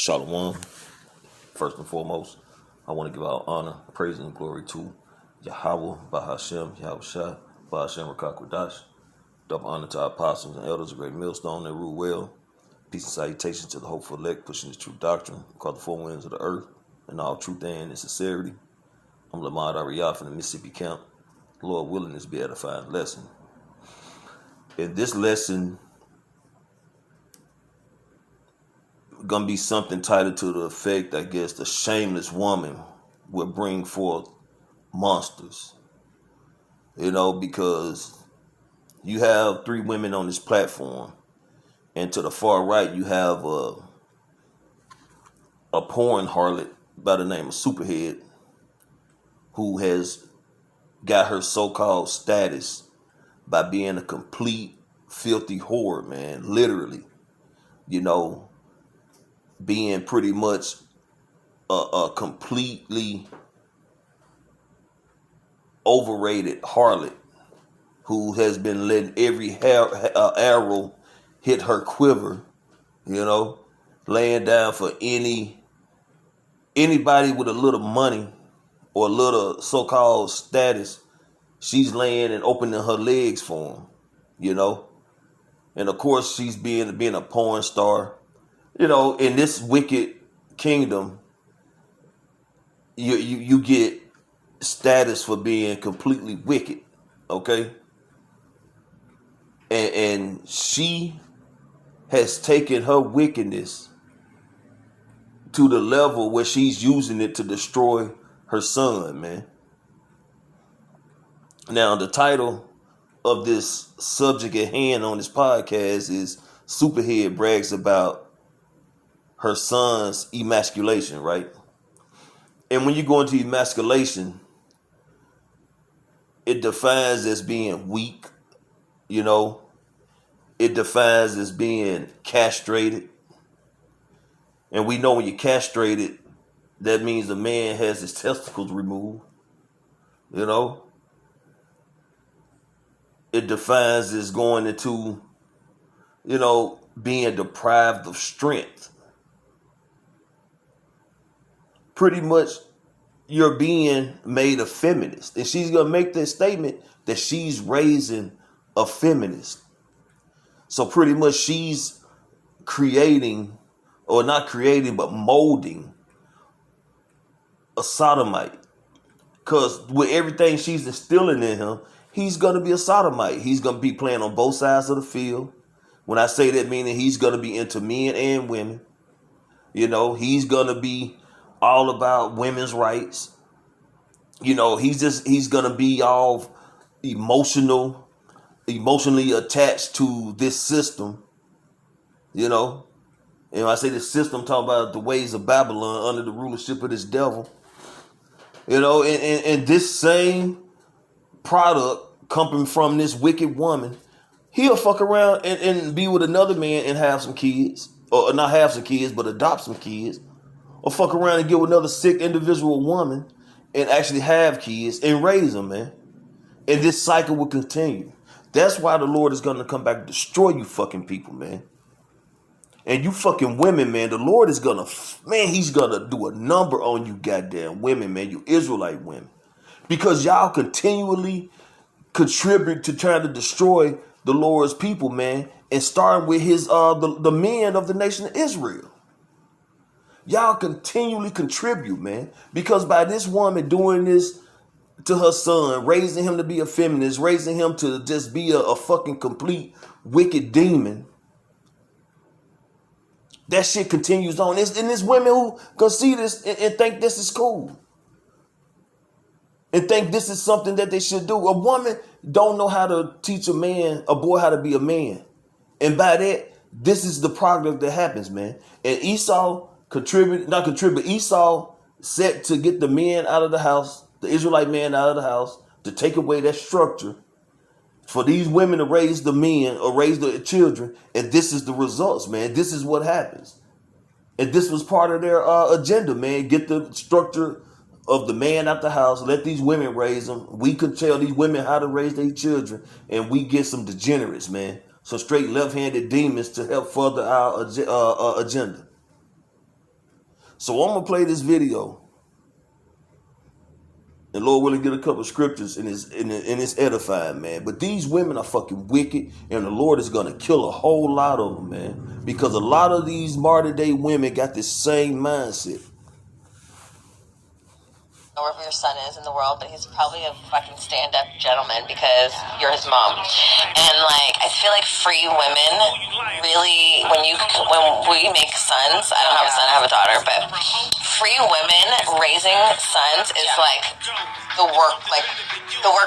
Shalom. First and foremost, I want to give our honor, praise, and glory to Yahweh, Bahashem, Yahweh Shai, Bahashem Rakakwadash. Double honor to our apostles and elders, a great millstone that rule well. Peace and salutation to the hopeful elect, pushing the true doctrine, called the four winds of the earth, and all truth and sincerity. I'm Lamad Ariyah from the Mississippi camp. Lord willing, this be edifying lesson. In this lesson, gonna be something titled to the effect, I guess, the shameless woman will bring forth monsters. Because you have three women on this platform, and to the far right you have a porn harlot by the name of Superhead, who has got her so-called status by being a complete filthy whore, man. Literally, being pretty much a completely overrated harlot who has been letting every arrow hit her quiver, laying down for anybody with a little money or a little so-called status. She's laying and opening her legs for them, and of course she's being a porn star. In this wicked kingdom, you get status for being completely wicked, okay? And she has taken her wickedness to the level where she's using it to destroy her son, man. Now, the title of this subject at hand on this podcast is Superhead brags about her son's emasculation, right? And when you go into emasculation, it defines as being weak, it defines as being castrated. And we know when you're castrated, that means the man has his testicles removed, It defines as going into, being deprived of strength. Pretty much you're being made a feminist. And she's going to make this statement that she's raising a feminist. So pretty much she's creating, or not creating, but molding a sodomite. Because with everything she's instilling in him, he's going to be a sodomite. He's going to be playing on both sides of the field. When I say that, meaning he's going to be into men and women. He's going to be all about women's rights. He's going to be all emotionally attached to this system. And when I say this system, I'm talking about the ways of Babylon under the rulership of this devil. And this same product coming from this wicked woman, he'll fuck around and be with another man and have some kids. Or not have some kids, but adopt some kids. Or fuck around and get with another sick individual woman and actually have kids and raise them, man. And this cycle will continue. That's why the Lord is going to come back and destroy you fucking people, man. And you fucking women, man, the Lord is going to, he's going to do a number on you goddamn women, man, you Israelite women. Because y'all continually contribute to trying to destroy the Lord's people, man. And starting with his the men of the nation of Israel. Y'all continually contribute, man. Because by this woman doing this to her son, raising him to be a feminist, raising him to just be a fucking complete wicked demon, that shit continues on. And there's women who gonna see this and think this is cool. And think this is something that they should do. A woman don't know how to teach a boy how to be a man. And by that, this is the product that happens, man. And Esau Esau set to get the men out of the house, the Israelite man out of the house, to take away that structure for these women to raise the men or raise the children. And this is the results, man. This is what happens. And this was part of their agenda, man. Get the structure of the man out the house, let these women raise them. We could tell these women how to raise their children, and we get some degenerates, man. Some straight left-handed demons to help further our agenda. So I'm gonna play this video, and Lord willing, get a couple of scriptures, and it's edifying, man. But these women are fucking wicked, and the Lord is gonna kill a whole lot of them, man, because a lot of these modern day women got this same mindset. Wherever your son is in the world, but he's probably a fucking stand-up gentleman because you're his mom. And like, I feel like free women really, when we make sons, I don't have a son, I have a daughter, but free women raising sons is like the work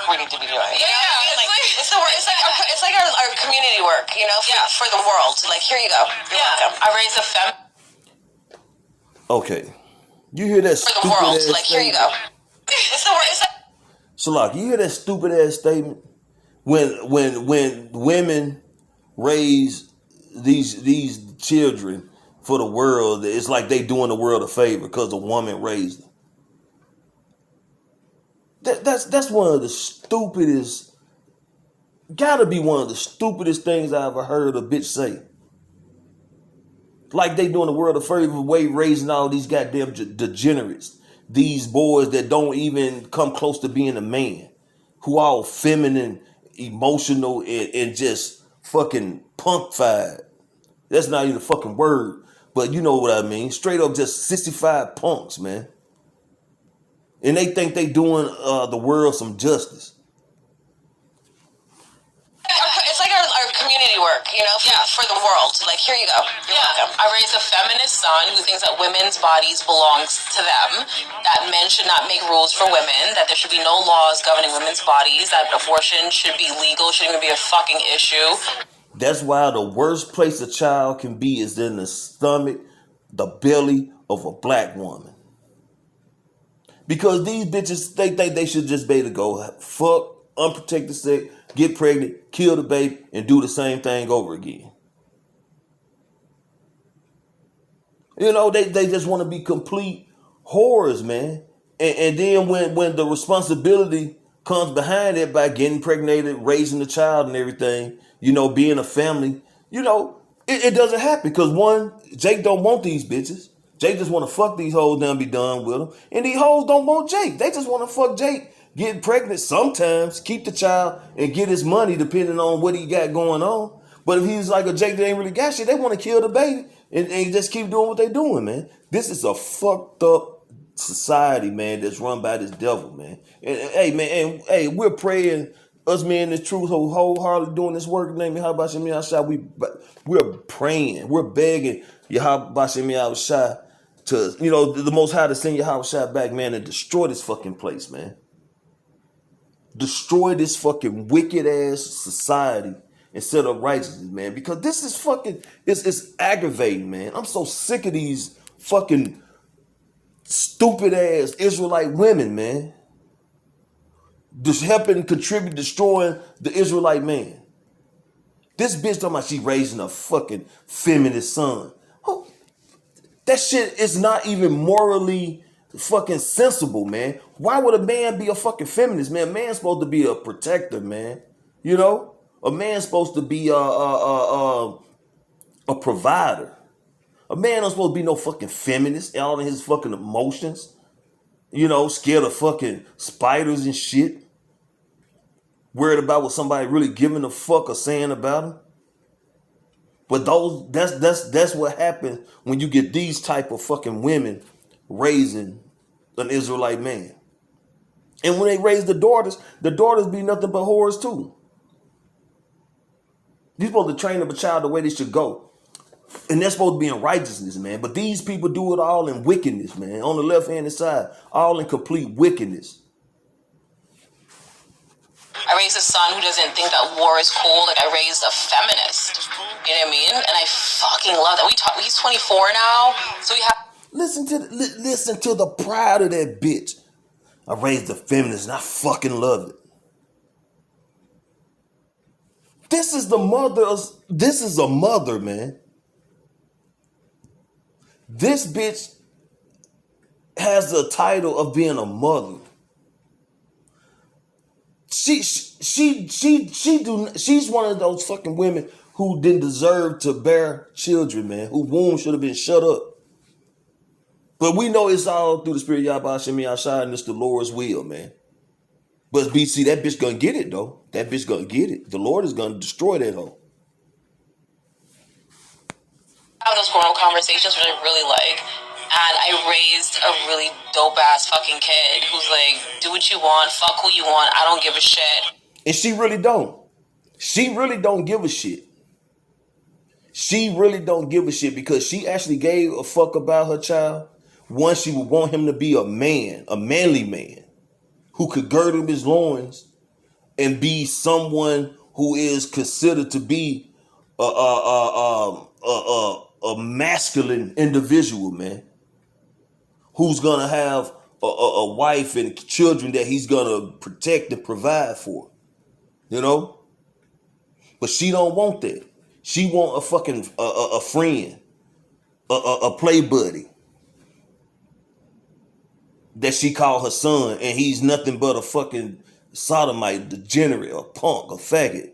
we need to be doing. You know what I mean? Like, it's like our community work, you know, for the world. Like, here you go. You're welcome. I raised a femme. Okay. You hear that stupid ass like, here you go. So like, you hear that stupid ass statement? When women raise these children for the world, it's like they doing the world a favor because a woman raised them. That's one of the stupidest, gotta be one of the stupidest things I ever heard a bitch say. Like they doing the world a favor way raising all these goddamn degenerates. These boys that don't even come close to being a man. Who all feminine, emotional, and just fucking punk-fied. That's not even a fucking word. But you know what I mean. Straight up just 65 punks, man. And they think they doing the world some justice. It's like our community work, you know, for the world. Like, here you go. You're welcome. I raised a feminist son who thinks that women's bodies belongs to them, that men should not make rules for women, that there should be no laws governing women's bodies, that abortion should be legal, shouldn't even be a fucking issue. That's why the worst place a child can be is in the stomach, the belly of a black woman. Because these bitches, they think they should just be able to go fuck, unprotected sex, get pregnant, kill the baby, and do the same thing over again. You know, they just want to be complete whores, man. And then when the responsibility comes behind it by getting impregnated, raising the child and everything, you know, being a family, you know, it doesn't happen. Because one, Jake don't want these bitches. Jake just want to fuck these hoes and be done with them. And these hoes don't want Jake. They just want to fuck Jake, get pregnant sometimes, keep the child, and get his money depending on what he got going on. But if he's like a Jake that ain't really got shit, they want to kill the baby and just keep doing what they doing, man. This is a fucked up society, man, that's run by this devil, man. And hey, man, and hey, we're praying, us men in the truth, wholeheartedly doing this work. Name Yahweh Shem Yahshua. We're praying, we're begging Yahweh Shem Yahshua to, you know, the Most High to send Yahweh Shai back, man, and destroy this fucking place, man. Destroy this fucking wicked ass society and set up righteousness, man. Because this is fucking, it's aggravating, man. I'm so sick of these fucking stupid ass Israelite women, man. Just helping contribute, destroying the Israelite man. This bitch talking about she raising a fucking feminist son. Oh, that shit is not even morally fucking sensible, man. Why would a man be a fucking feminist, man? A man's supposed to be a protector, man. You know, a man's supposed to be a provider. A man not supposed to be no fucking feminist, all in his fucking emotions. You know, scared of fucking spiders and shit. Worried about what somebody really giving a fuck or saying about him. But that's what happens when you get these type of fucking women raising an Israelite man. And when they raise the daughters be nothing but whores too. You're supposed to train up a child the way they should go. And they're supposed to be in righteousness, man. But these people do it all in wickedness, man. On the left-hand side, all in complete wickedness. I raised a son who doesn't think that war is cool. Like, I raised a feminist. You know what I mean? And I fucking love that. He's 24 now, so we have... Listen to the pride of that bitch. I raised a feminist and I fucking love it. This is a mother, man. This bitch has the title of being a mother. She's one of those fucking women who didn't deserve to bear children, man. Whose womb should have been shut up. But we know it's all through the spirit of Yahweh Shem Yahshai, and it's the Lord's will, man. But BC, that bitch gonna get it though. That bitch gonna get it. The Lord is gonna destroy that hoe. Have those grown conversations, which I really like. And I raised a really dope ass fucking kid who's like, do what you want, fuck who you want, I don't give a shit. And she really don't. She really don't give a shit. She really don't give a shit because she actually gave a fuck about her child. One, she would want him to be a man, a manly man, who could gird him his loins and be someone who is considered to be a masculine individual, man, who's gonna have a wife and children that he's gonna protect and provide for, you know. But she don't want that. She want a fucking a friend, a play buddy that she call her son, and he's nothing but a fucking sodomite, degenerate, a punk, a faggot.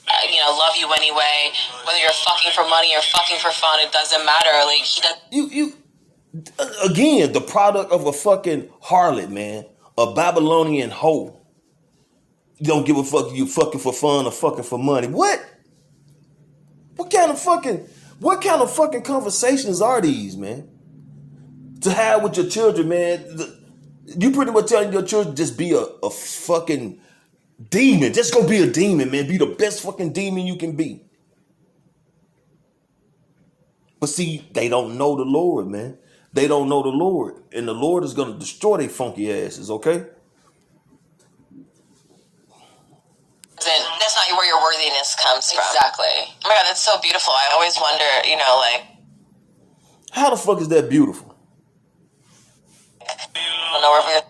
Love you anyway. Whether you're fucking for money or fucking for fun, it doesn't matter. Like he does. You again, the product of a fucking harlot, man, a Babylonian hoe. You don't give a fuck. You fucking for fun or fucking for money. What? What kind of fucking conversations are these, man? To have with your children, man. You pretty much telling your children just be a fucking demon. Just go be a demon, man. Be the best fucking demon you can be. But see, they don't know the Lord, man. They don't know the Lord. And the Lord is going to destroy their funky asses, okay? That's not where your worthiness comes from. Exactly. Oh my God, that's so beautiful. I always wonder, like... How the fuck is that beautiful? I don't know where we're...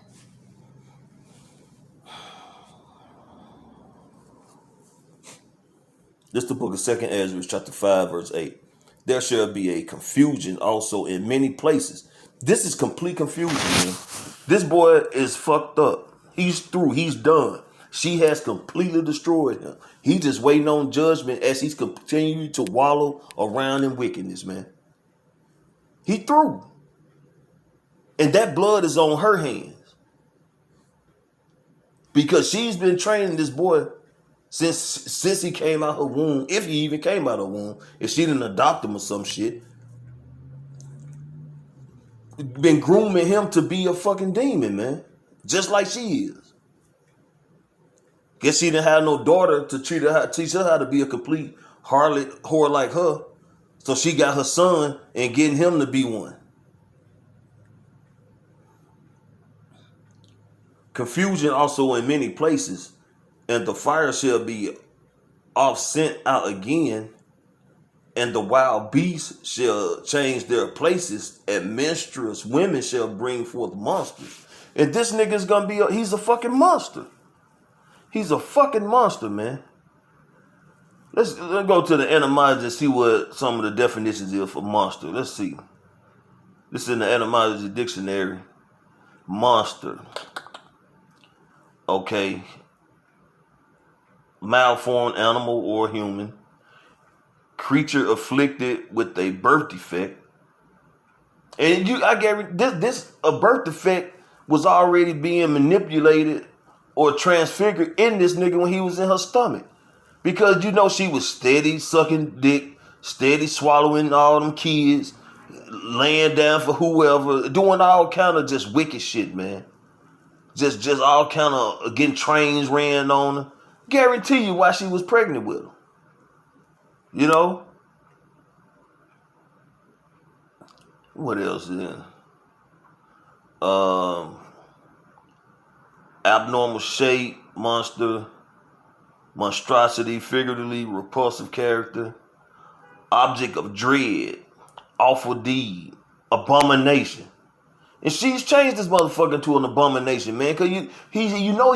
This is the book of 2nd Ezra, chapter 5, verse 8. There shall be a confusion also in many places. This is complete confusion, man. This boy is fucked up. He's through. He's done. She has completely destroyed him. He's just waiting on judgment as he's continuing to wallow around in wickedness, man. He through. And that blood is on her hands. Because she's been training this boy since he came out her womb, if he even came out her womb, if she didn't adopt him or some shit. Been grooming him to be a fucking demon, man. Just like she is. Guess she didn't have no daughter to teach her how to be a complete harlot whore like her. So she got her son and getting him to be one. Confusion also in many places, and the fire shall be off sent out again, and the wild beasts shall change their places, and menstruous women shall bring forth monsters. And this nigga's gonna be he's a fucking monster. He's a fucking monster, man. Let's go to the etymology and see what some of the definitions is for monster. Let's see. This is in the etymology dictionary. Monster. Okay. Malformed animal or human. Creature afflicted with a birth defect. And I guarantee this a birth defect was already being manipulated or transfigured in this nigga when he was in her stomach. Because she was steady sucking dick, steady swallowing all them kids, laying down for whoever, doing all kind of just wicked shit, man. Just all kind of getting trains ran on her. Guarantee you why she was pregnant with him. What else is in? Abnormal shape, monster, monstrosity, figuratively repulsive character, object of dread, awful deed, abomination. And she's changed this motherfucker to an abomination, man. Cause he's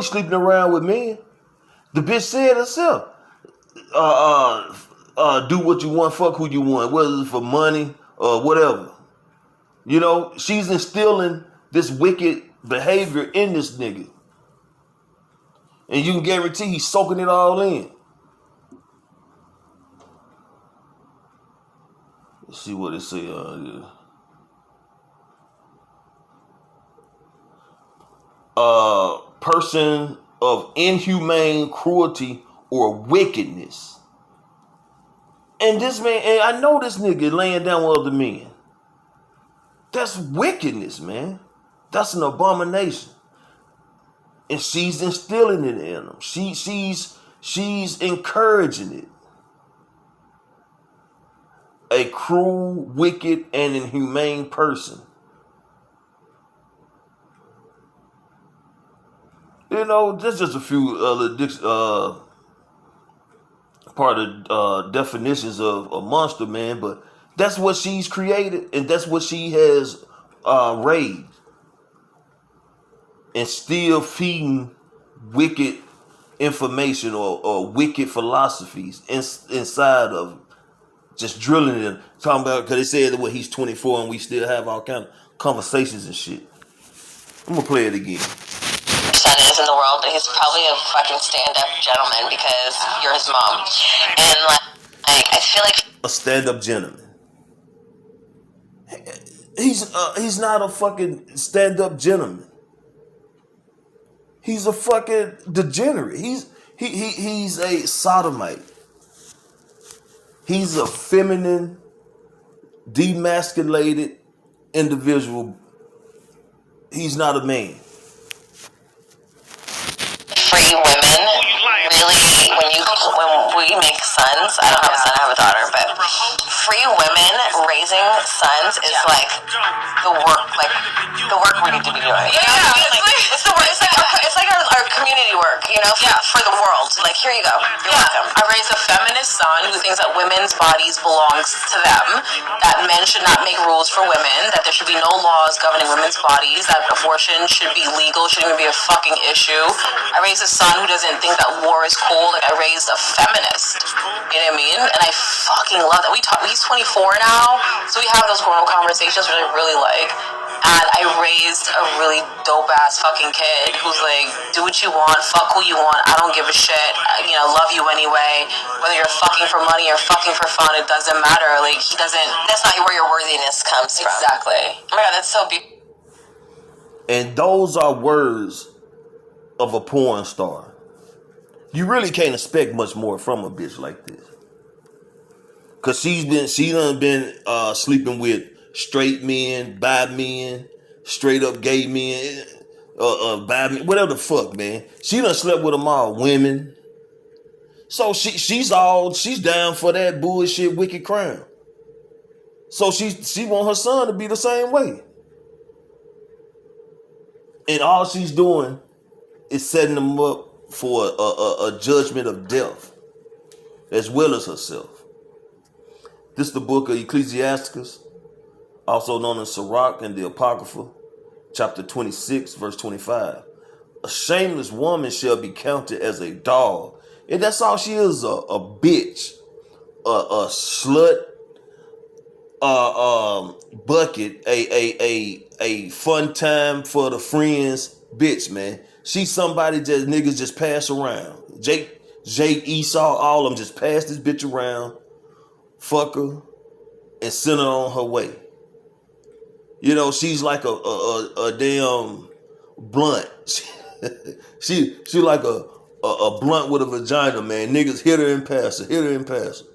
sleeping around with men. The bitch said herself, do what you want, fuck who you want, whether it's for money or whatever. She's instilling this wicked behavior in this nigga. And you can guarantee he's soaking it all in. see what it say. Person of inhumane cruelty or wickedness. And this man, and I know this nigga laying down with other men. That's wickedness, man. That's an abomination. And she's instilling it in them. She's encouraging it. A cruel, wicked, and inhumane person. You know, there's just a few other part of definitions of a monster, man. But that's what she's created, and that's what she has raised, and still feeding wicked information or wicked philosophies inside of them. Just drilling it, talking about, because they said that he's 24 and we still have all kind of conversations and shit. I'm gonna play it again. Your son is in the world, but he's probably a fucking stand-up gentleman because you're his mom. And like I feel like a stand-up gentleman. He's not a fucking stand-up gentleman. He's a fucking degenerate. He's a sodomite. He's a feminine, demasculated individual. He's not a man. Free women, really, when we make sons, I don't have a son, I have a daughter, but free women raising sons is like the work we need to be doing. You know? It's the work. It's like our community work, you know, for the world. Like, here you go. You're welcome. I raised a feminist son who thinks that women's bodies belongs to them, that men should not make rules for women, that there should be no laws governing women's bodies, that abortion should be legal, shouldn't even be a fucking issue. I raised a son who doesn't think that war is cool. Like, I raised a feminist. You know what I mean? And I fucking love that. He's 24 now, so we have those grown-up conversations, which I really like. And I raised a really dope-ass fucking kid who's like, do what you want, fuck who you want, I don't give a shit, you know, love you anyway. Whether you're fucking for money or fucking for fun, it doesn't matter. Like, that's not where your worthiness comes from. Exactly. Oh my God, that's so beautiful. And those are words of a porn star. You really can't expect much more from a bitch like this. Cause she done been sleeping with straight men, bi men, straight up gay men, bi men, whatever the fuck, man. She done slept with them all, women. So she's down for that bullshit, wicked crime. So she want her son to be the same way. And all she's doing is setting them up for a judgment of death, as well as herself. This is the book of Ecclesiasticus, also known as Sirach and the Apocrypha, chapter 26, verse 25. A shameless woman shall be counted as a dog. And that's all she is, a bitch, a slut, bucket, a fun time for the friends bitch, man. She's somebody that niggas just pass around. Jake, Esau, all of them just pass this bitch around, fuck her, and send her on her way. You know, she's like a damn blunt. she like a blunt with a vagina, man. Niggas hit her and pass her,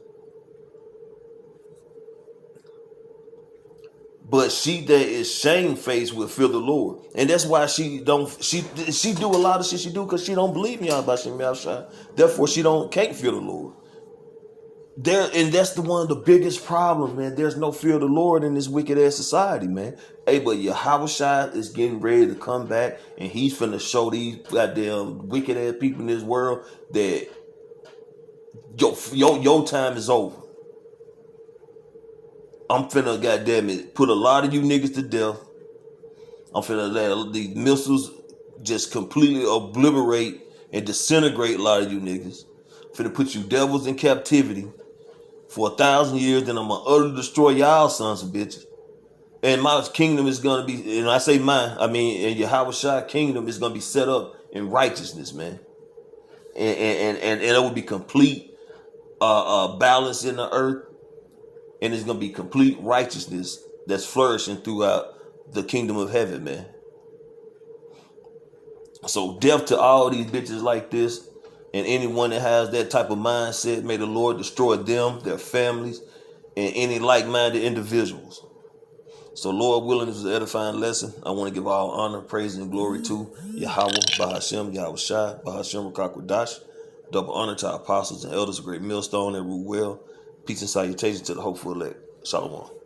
But she that is shamefaced will fear the Lord. And that's why she do a lot of shit she do, because she don't believe in Yahweh Shem Yahushua. Therefore, she can't fear the Lord. And that's one of the biggest problems, man. There's no fear of the Lord in this wicked ass society, man. Hey, but Yahushua is getting ready to come back, and he's finna show these goddamn wicked ass people in this world that your time is over. I'm finna, goddamn it, put a lot of you niggas to death. I'm finna let these missiles just completely obliterate and disintegrate a lot of you niggas. I'm finna put you devils in captivity for 1,000 years, then I'm gonna utterly destroy y'all sons of bitches. And my kingdom is gonna be, and I say mine, I mean, and Yahushua kingdom is gonna be set up in righteousness, man. And it will be complete balance in the earth. And it's gonna be complete righteousness that's flourishing throughout the kingdom of heaven, man. So death to all these bitches like this, and anyone that has that type of mindset, may the Lord destroy them, their families, and any like-minded individuals. So Lord willing, this is an edifying lesson. I want to give all honor, praise, and glory to Yahweh, Bahashem, Yahweh Shai, Bahashem, Rakakwadash. Double honor to our apostles and elders, a great millstone that rule well. Peace and salutation to the hopeful elect. Shalom.